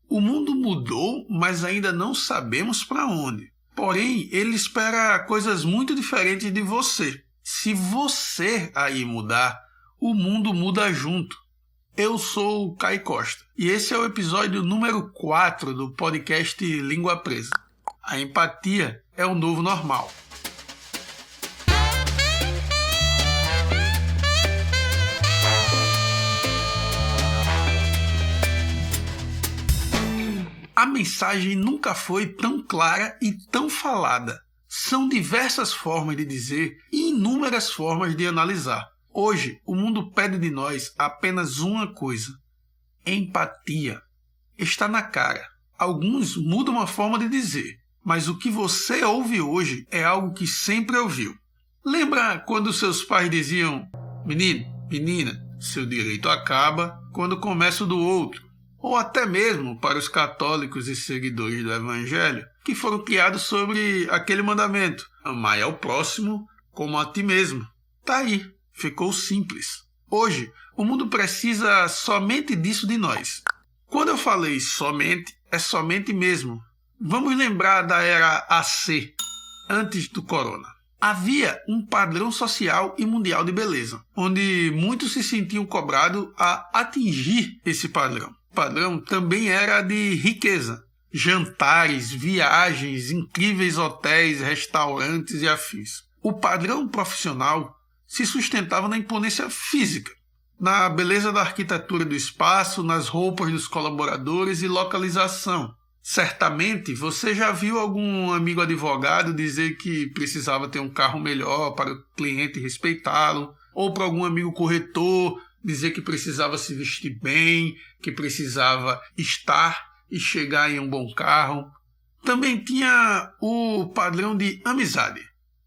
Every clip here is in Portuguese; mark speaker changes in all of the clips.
Speaker 1: O mundo mudou, mas ainda não sabemos para onde. Porém, ele espera coisas muito diferentes de você. Se você aí mudar, o mundo muda junto. Eu sou o Caio Costa e esse é o episódio número 4 do podcast Língua Presa. A empatia é o novo normal. A mensagem nunca foi tão clara e tão falada. São diversas formas de dizer e inúmeras formas de analisar. Hoje, o mundo pede de nós apenas uma coisa: empatia. Está na cara. Alguns mudam a forma de dizer, mas o que você ouve hoje é algo que sempre ouviu. Lembra quando seus pais diziam: menino, menina, seu direito acaba quando começa o do outro? Ou até mesmo para os católicos e seguidores do Evangelho, que foram criados sobre aquele mandamento: amai ao próximo como a ti mesmo. Tá aí, ficou simples. Hoje, o mundo precisa somente disso de nós. Quando eu falei somente, é somente mesmo. Vamos lembrar da era AC, antes do corona. Havia um padrão social e mundial de beleza, onde muitos se sentiam cobrados a atingir esse padrão. O padrão também era de riqueza, jantares, viagens, incríveis hotéis, restaurantes e afins. O padrão profissional se sustentava na imponência física, na beleza da arquitetura do espaço, nas roupas dos colaboradores e localização. Certamente você já viu algum amigo advogado dizer que precisava ter um carro melhor para o cliente respeitá-lo, ou para algum amigo corretor dizer que precisava se vestir bem, que precisava estar e chegar em um bom carro. Também tinha o padrão de amizade,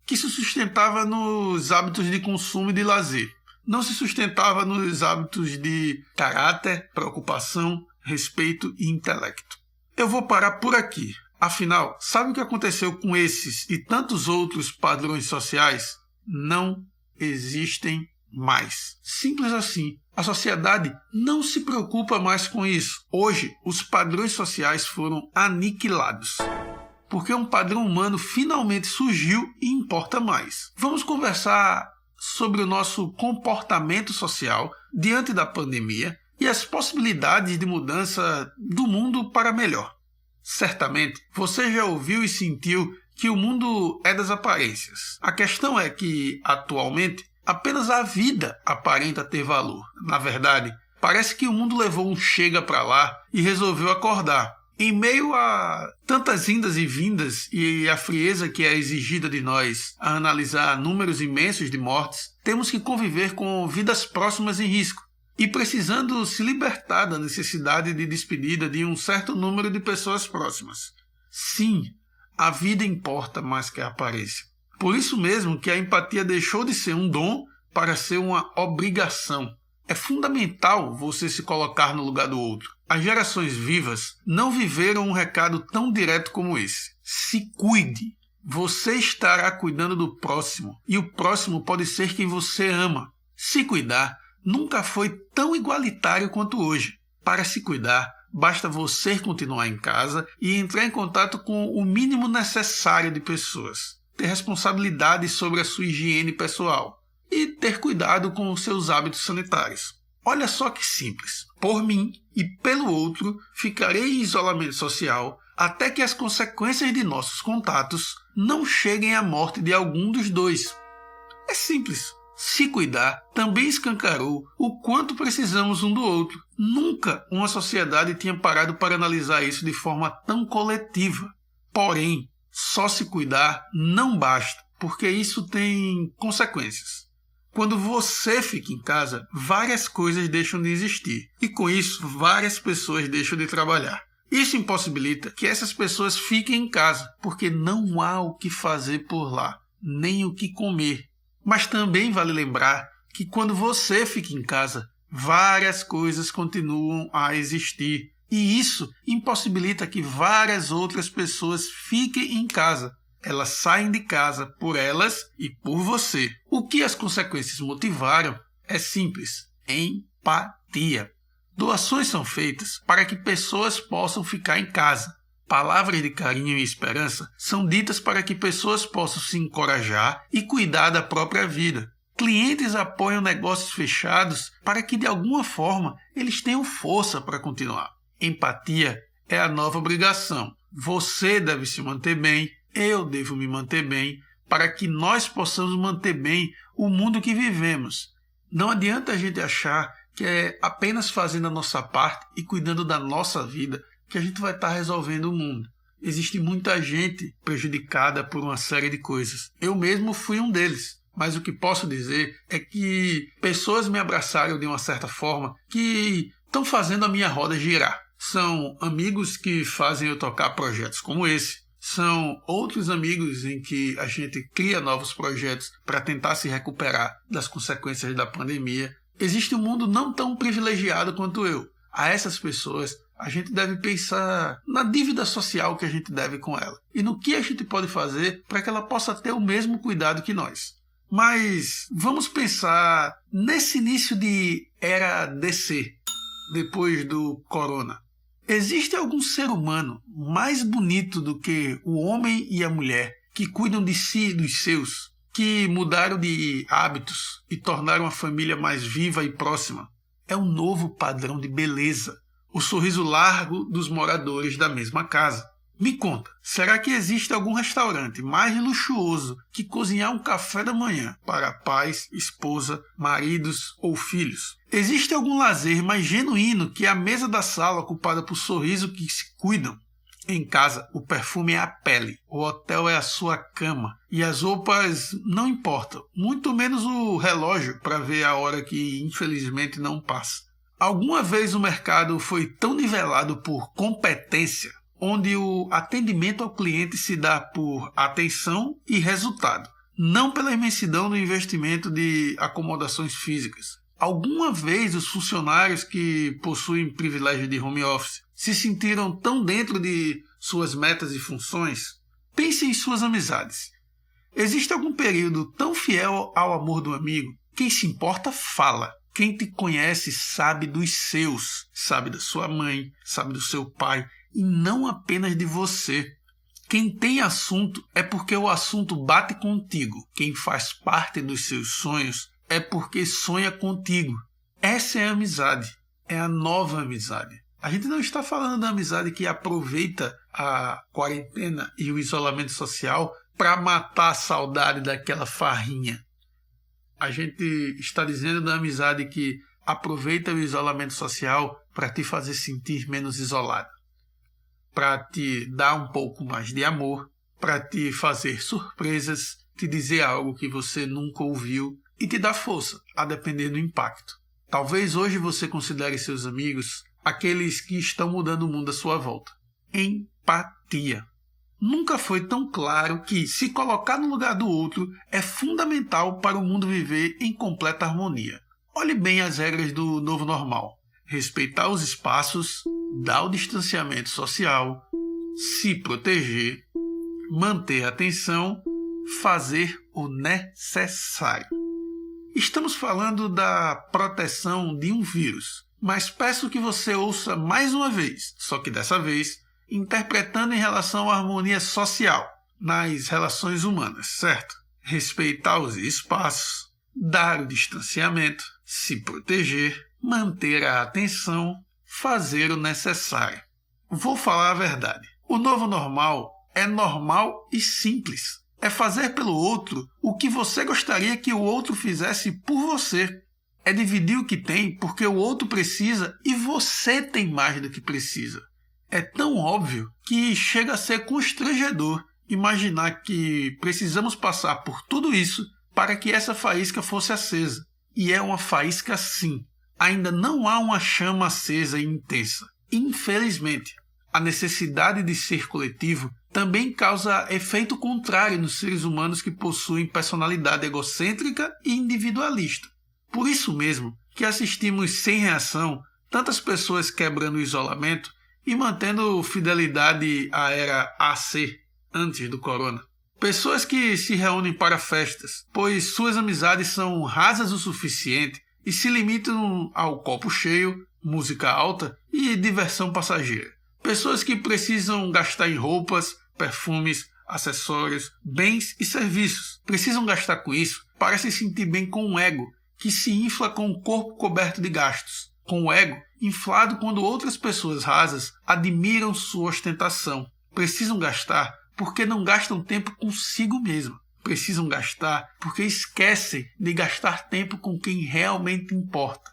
Speaker 1: que se sustentava nos hábitos de consumo e de lazer. Não se sustentava nos hábitos de caráter, preocupação, respeito e intelecto. Eu vou parar por aqui. Afinal, sabe o que aconteceu com esses e tantos outros padrões sociais? Não existem mais. Simples assim. A sociedade não se preocupa mais com isso. Hoje, os padrões sociais foram aniquilados, porque um padrão humano finalmente surgiu e importa mais. Vamos conversar sobre o nosso comportamento social diante da pandemia e as possibilidades de mudança do mundo para melhor. Certamente, você já ouviu e sentiu que o mundo é das aparências. A questão é que, atualmente, apenas a vida aparenta ter valor. Na verdade, parece que o mundo levou um chega para lá e resolveu acordar. Em meio a tantas indas e vindas e a frieza que é exigida de nós a analisar números imensos de mortes, temos que conviver com vidas próximas em risco e precisando se libertar da necessidade de despedida de um certo número de pessoas próximas. Sim, a vida importa mais que a aparência. Por isso mesmo que a empatia deixou de ser um dom para ser uma obrigação. É fundamental você se colocar no lugar do outro. As gerações vivas não viveram um recado tão direto como esse. Se cuide. Você estará cuidando do próximo e o próximo pode ser quem você ama. Se cuidar nunca foi tão igualitário quanto hoje. Para se cuidar, basta você continuar em casa e entrar em contato com o mínimo necessário de pessoas. Ter responsabilidade sobre a sua higiene pessoal e ter cuidado com os seus hábitos sanitários. Olha só que simples. Por mim e pelo outro, ficarei em isolamento social até que as consequências de nossos contatos não cheguem à morte de algum dos dois. É simples. Se cuidar também escancarou o quanto precisamos um do outro. Nunca uma sociedade tinha parado para analisar isso de forma tão coletiva. Porém, só se cuidar não basta, porque isso tem consequências. Quando você fica em casa, várias coisas deixam de existir. E com isso, várias pessoas deixam de trabalhar. Isso impossibilita que essas pessoas fiquem em casa, porque não há o que fazer por lá, nem o que comer. Mas também vale lembrar que quando você fica em casa, várias coisas continuam a existir. E isso impossibilita que várias outras pessoas fiquem em casa. Elas saem de casa por elas e por você. O que as consequências motivaram é simples: empatia. Doações são feitas para que pessoas possam ficar em casa. Palavras de carinho e esperança são ditas para que pessoas possam se encorajar e cuidar da própria vida. Clientes apoiam negócios fechados para que, de alguma forma, eles tenham força para continuar. Empatia é a nova obrigação. Você deve se manter bem, eu devo me manter bem, para que nós possamos manter bem o mundo que vivemos. Não adianta a gente achar que é apenas fazendo a nossa parte e cuidando da nossa vida que a gente vai estar resolvendo o mundo. Existe muita gente prejudicada por uma série de coisas. Eu mesmo fui um deles. Mas o que posso dizer é que pessoas me abraçaram de uma certa forma que estão fazendo a minha roda girar. São amigos que fazem eu tocar projetos como esse. São outros amigos em que a gente cria novos projetos para tentar se recuperar das consequências da pandemia. Existe um mundo não tão privilegiado quanto eu. A essas pessoas, a gente deve pensar na dívida social que a gente deve com ela e no que a gente pode fazer para que ela possa ter o mesmo cuidado que nós. Mas vamos pensar nesse início de era DC, depois do corona. Existe algum ser humano mais bonito do que o homem e a mulher que cuidam de si e dos seus, que mudaram de hábitos e tornaram a família mais viva e próxima? É um novo padrão de beleza, o sorriso largo dos moradores da mesma casa. Me conta, será que existe algum restaurante mais luxuoso que cozinhar um café da manhã para pais, esposa, maridos ou filhos? Existe algum lazer mais genuíno que a mesa da sala ocupada por sorrisos que se cuidam? Em casa, o perfume é a pele, o hotel é a sua cama e as roupas não importam, muito menos o relógio para ver a hora que infelizmente não passa. Alguma vez o mercado foi tão nivelado por competência, onde o atendimento ao cliente se dá por atenção e resultado, não pela imensidão do investimento de acomodações físicas. Alguma vez os funcionários que possuem privilégio de home office se sentiram tão dentro de suas metas e funções? Pense em suas amizades. Existe algum período tão fiel ao amor do amigo? Quem se importa, fala. Quem te conhece sabe dos seus, sabe da sua mãe, sabe do seu pai, e não apenas de você. Quem tem assunto é porque o assunto bate contigo. Quem faz parte dos seus sonhos é porque sonha contigo. Essa é a amizade. É a nova amizade. A gente não está falando da amizade que aproveita a quarentena e o isolamento social para matar a saudade daquela farrinha. A gente está dizendo da amizade que aproveita o isolamento social para te fazer sentir menos isolado, para te dar um pouco mais de amor, para te fazer surpresas, te dizer algo que você nunca ouviu e te dar força, a depender do impacto. Talvez hoje você considere seus amigos aqueles que estão mudando o mundo à sua volta. Empatia. Nunca foi tão claro que se colocar no lugar do outro é fundamental para o mundo viver em completa harmonia. Olhe bem as regras do novo normal. Respeitar os espaços, dar o distanciamento social, se proteger, manter a atenção, fazer o necessário. Estamos falando da proteção de um vírus, mas peço que você ouça mais uma vez, só que dessa vez interpretando em relação à harmonia social nas relações humanas, certo? Respeitar os espaços, dar o distanciamento, se proteger, manter a atenção, fazer o necessário. Vou falar a verdade. O novo normal é normal e simples. É fazer pelo outro o que você gostaria que o outro fizesse por você. É dividir o que tem porque o outro precisa e você tem mais do que precisa. É tão óbvio que chega a ser constrangedor imaginar que precisamos passar por tudo isso para que essa faísca fosse acesa. E é uma faísca sim. Ainda não há uma chama acesa e intensa. Infelizmente, a necessidade de ser coletivo também causa efeito contrário nos seres humanos que possuem personalidade egocêntrica e individualista. Por isso mesmo que assistimos sem reação tantas pessoas quebrando o isolamento e mantendo fidelidade à era AC, antes do corona. Pessoas que se reúnem para festas, pois suas amizades são rasas o suficiente e se limitam ao copo cheio, música alta e diversão passageira. Pessoas que precisam gastar em roupas, perfumes, acessórios, bens e serviços. Precisam gastar com isso para se sentir bem com o ego, que se infla com o corpo coberto de gastos. Com o ego inflado quando outras pessoas rasas admiram sua ostentação. Precisam gastar porque não gastam tempo consigo mesmo. Precisam gastar porque esquecem de gastar tempo com quem realmente importa.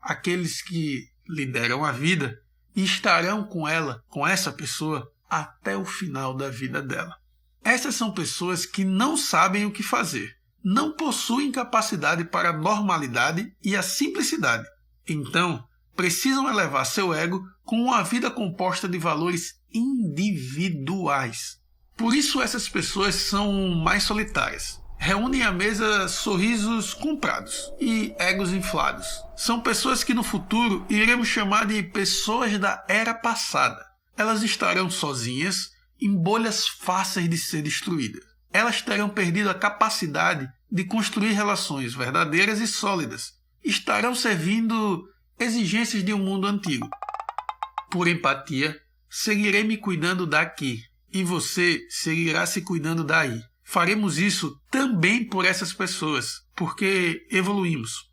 Speaker 1: Aqueles que lideram a vida e estarão com ela, com essa pessoa, até o final da vida dela. Essas são pessoas que não sabem o que fazer, não possuem capacidade para a normalidade e a simplicidade. Então, precisam elevar seu ego com uma vida composta de valores individuais. Por isso essas pessoas são mais solitárias. Reúnem à mesa sorrisos comprados e egos inflados. São pessoas que no futuro iremos chamar de pessoas da era passada. Elas estarão sozinhas em bolhas fáceis de ser destruídas. Elas terão perdido a capacidade de construir relações verdadeiras e sólidas. Estarão servindo exigências de um mundo antigo. Por empatia, seguirei me cuidando daqui e você seguirá se cuidando daí. Faremos isso também por essas pessoas, porque evoluímos.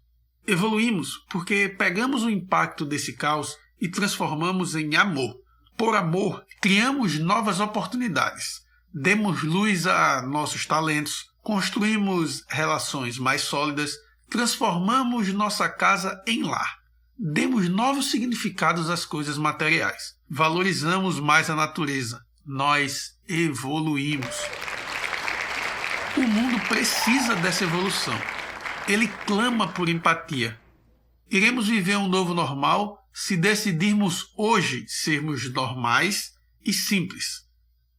Speaker 1: Evoluímos porque pegamos o impacto desse caos e transformamos em amor. Por amor, criamos novas oportunidades, demos luz a nossos talentos, construímos relações mais sólidas, transformamos nossa casa em lar. Demos novos significados às coisas materiais. Valorizamos mais a natureza. Nós evoluímos. O mundo precisa dessa evolução. Ele clama por empatia. Iremos viver um novo normal se decidirmos hoje sermos normais e simples.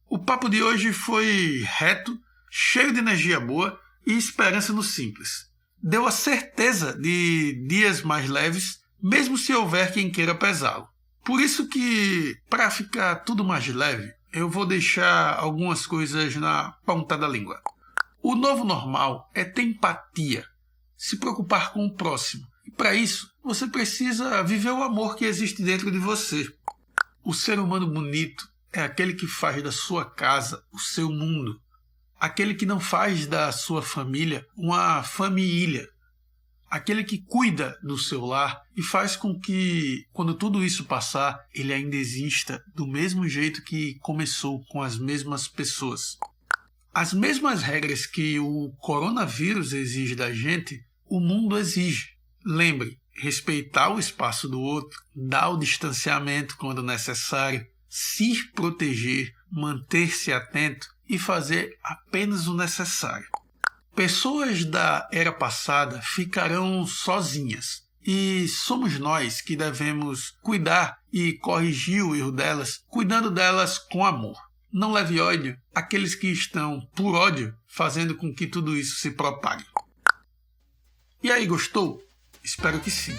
Speaker 1: O papo de hoje foi reto, cheio de energia boa e esperança no simples. Deu a certeza de dias mais leves, mesmo se houver quem queira pesá-lo. Por isso que, para ficar tudo mais leve, eu vou deixar algumas coisas na ponta da língua. O novo normal é ter empatia, se preocupar com o próximo. E para isso, você precisa viver o amor que existe dentro de você. O ser humano bonito é aquele que faz da sua casa o seu mundo. Aquele que não faz da sua família uma família. Aquele que cuida do seu lar e faz com que, quando tudo isso passar, ele ainda exista do mesmo jeito que começou, com as mesmas pessoas. As mesmas regras que o coronavírus exige da gente, o mundo exige. Lembre, respeitar o espaço do outro, dar o distanciamento quando necessário, se proteger, manter-se atento e fazer apenas o necessário. Pessoas da era passada ficarão sozinhas e somos nós que devemos cuidar e corrigir o erro delas, cuidando delas com amor. Não leve ódio àqueles que estão, por ódio, fazendo com que tudo isso se propague. E aí, gostou? Espero que sim.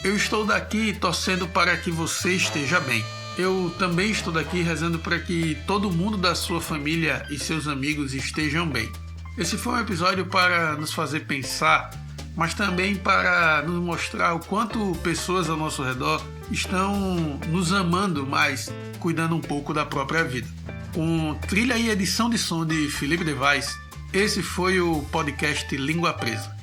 Speaker 1: Eu estou daqui torcendo para que você esteja bem. Eu também estou daqui rezando para que todo mundo da sua família e seus amigos estejam bem. Esse foi um episódio para nos fazer pensar, mas também para nos mostrar o quanto pessoas ao nosso redor estão nos amando mais, cuidando um pouco da própria vida. Com trilha e edição de som de Felipe Devais, esse foi o podcast Língua Presa.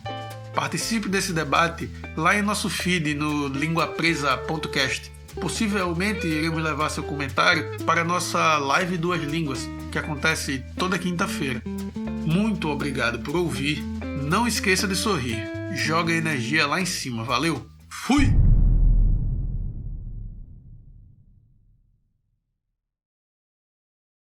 Speaker 1: Participe desse debate lá em nosso feed no linguapresa.cast. Possivelmente iremos levar seu comentário para a nossa live Duas Línguas, que acontece toda quinta-feira. Muito obrigado por ouvir. Não esqueça de sorrir. Joga energia lá em cima. Valeu. Fui!